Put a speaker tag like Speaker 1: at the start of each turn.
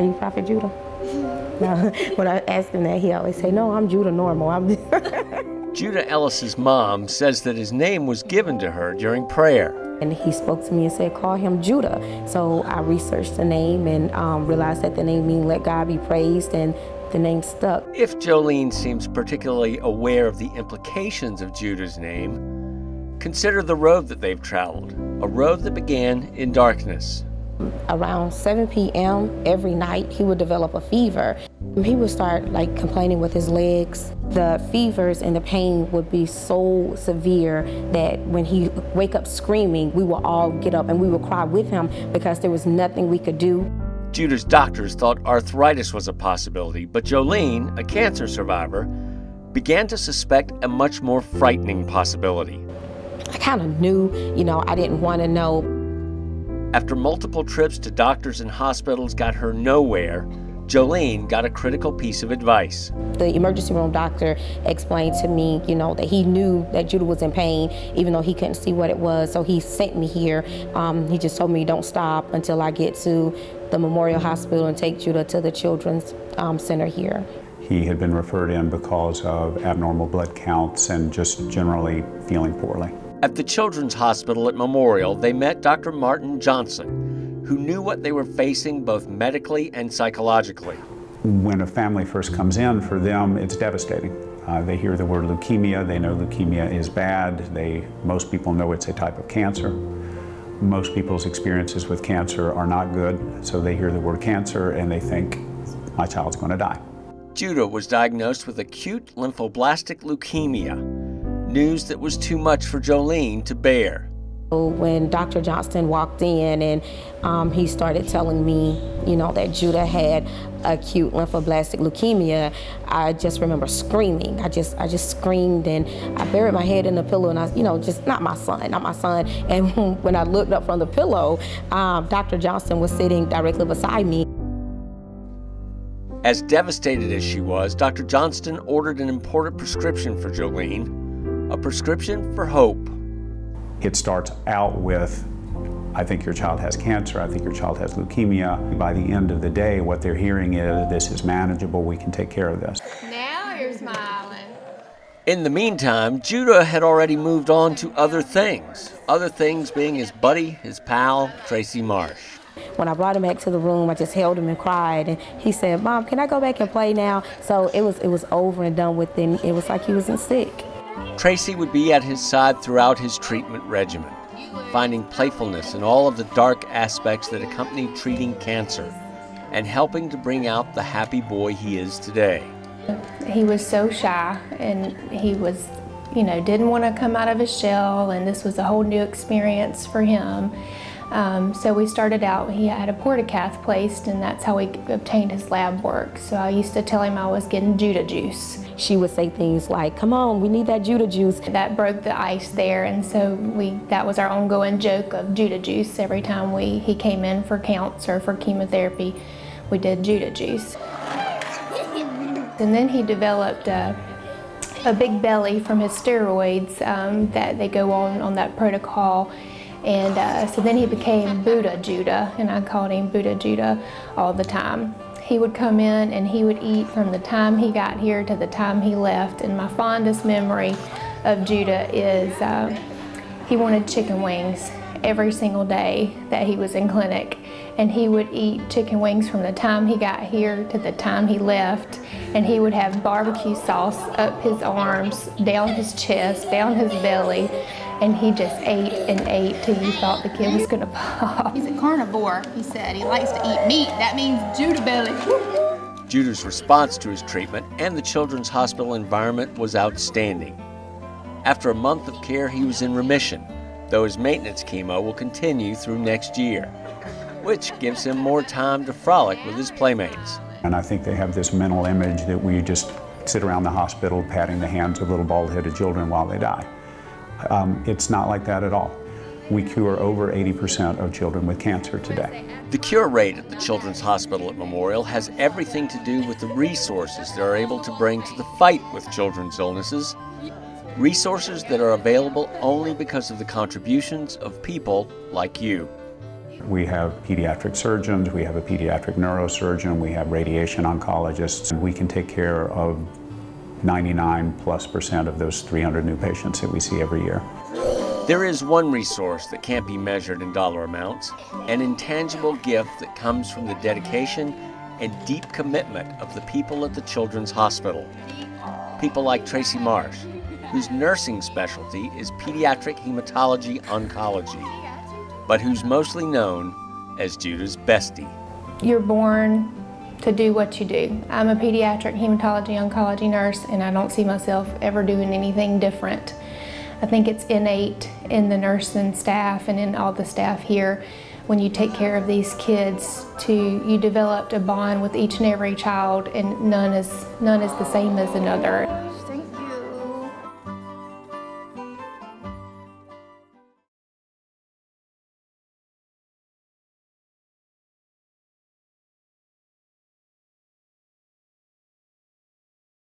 Speaker 1: are you Prophet Judah? No, when I ask him that, he always say, no, I'm Judah Normal.
Speaker 2: Judah Ellis's mom says that his name was given to her during prayer.
Speaker 1: And he spoke to me and said, call him Judah. So I researched the name and realized that the name means let God be praised, and the name stuck.
Speaker 2: If Jolene seems particularly aware of the implications of Judah's name, consider the road that they've traveled, a road that began in darkness.
Speaker 1: Around 7 p.m. every night, he would develop a fever. He would start complaining with his legs. The fevers and the pain would be so severe that when he wake up screaming, we would all get up and we would cry with him because there was nothing we could do.
Speaker 2: Judah's doctors thought arthritis was a possibility, but Jolene, a cancer survivor, began to suspect a much more frightening possibility.
Speaker 1: I kind of knew, I didn't want to know.
Speaker 2: After multiple trips to doctors and hospitals got her nowhere, Jolene got a critical piece of advice.
Speaker 1: The emergency room doctor explained to me, that he knew that Judah was in pain, even though he couldn't see what it was. So he sent me here. He just told me don't stop until I get to the Memorial Hospital and take Judah to the Children's Center here.
Speaker 3: He had been referred in because of abnormal blood counts and just generally feeling poorly.
Speaker 2: At the Children's Hospital at Memorial, they met Dr. Martin Johnson, who knew what they were facing both medically and psychologically.
Speaker 3: When a family first comes in, for them, it's devastating. They hear the word leukemia, they know leukemia is bad, most people know it's a type of cancer. Most people's experiences with cancer are not good, so they hear the word cancer and they think, my child's going to die.
Speaker 2: Judah was diagnosed with acute lymphoblastic leukemia, news that was too much for Jolene to bear.
Speaker 1: When Dr. Johnston walked in and he started telling me, that Judah had acute lymphoblastic leukemia, I just remember screaming. I just screamed and I buried my head in the pillow and I, just not my son. And when I looked up from the pillow, Dr. Johnston was sitting directly beside me.
Speaker 2: As devastated as she was, Dr. Johnston ordered an important prescription for Jolene, a prescription for hope.
Speaker 3: It starts out with, I think your child has cancer, I think your child has leukemia. By the end of the day, what they're hearing is, this is manageable, we can take care of this.
Speaker 4: Now you're smiling.
Speaker 2: In the meantime, Judah had already moved on to other things being his buddy, his pal, Tracy Marsh.
Speaker 1: When I brought him back to the room, I just held him and cried, and he said, Mom, can I go back and play now? So it was over and done with, and it was like he wasn't sick.
Speaker 2: Tracy would be at his side throughout his treatment regimen, finding playfulness in all of the dark aspects that accompany treating cancer, and helping to bring out the happy boy he is today.
Speaker 4: He was so shy, and he was, didn't want to come out of his shell, and this was a whole new experience for him. So we started out, he had a portacath placed, and that's how we obtained his lab work. So I used to tell him I was getting Judah juice.
Speaker 1: She would say things like, come on, we need that Judah juice.
Speaker 4: That broke the ice there, and so that was our ongoing joke of Judah juice. Every time he came in for counts or for chemotherapy, we did Judah juice. And then he developed a big belly from his steroids that they go on that protocol. And so then he became Buddha Judah, and I called him Buddha Judah all the time. He would come in and he would eat from the time he got here to the time he left. And my fondest memory of Judah is he wanted chicken wings every single day that he was in clinic. And he would eat chicken wings from the time he got here to the time he left. And he would have barbecue sauce up his arms, down his chest, down his belly. And he just ate and ate till you thought the kid was gonna pop.
Speaker 5: He's a carnivore, he said. He likes to eat meat. That means Judah belly.
Speaker 2: Judah's response to his treatment and the Children's Hospital environment was outstanding. After a month of care, he was in remission, though his maintenance chemo will continue through next year, which gives him more time to frolic with his playmates.
Speaker 3: And I think they have this mental image that we just sit around the hospital patting the hands of little bald-headed children while they die. It's not like that at all. We cure over 80% of children with cancer today.
Speaker 2: The cure rate at the Children's Hospital at Memorial has everything to do with the resources they're able to bring to the fight with children's illnesses. Resources that are available only because of the contributions of people like you.
Speaker 3: We have pediatric surgeons, we have a pediatric neurosurgeon, we have radiation oncologists, and we can take care of 99+% of those 300 new patients that we see every year.
Speaker 2: There is one resource that can't be measured in dollar amounts, an intangible gift that comes from the dedication and deep commitment of the people at the Children's Hospital. People like Tracy Marsh, whose nursing specialty is pediatric hematology oncology, but who's mostly known as Judah's bestie.
Speaker 4: You're born to do what you do. I'm a pediatric hematology oncology nurse, and I don't see myself ever doing anything different. I think it's innate in the nursing staff and in all the staff here. When you take care of these kids, you developed a bond with each and every child, and none is the same as another.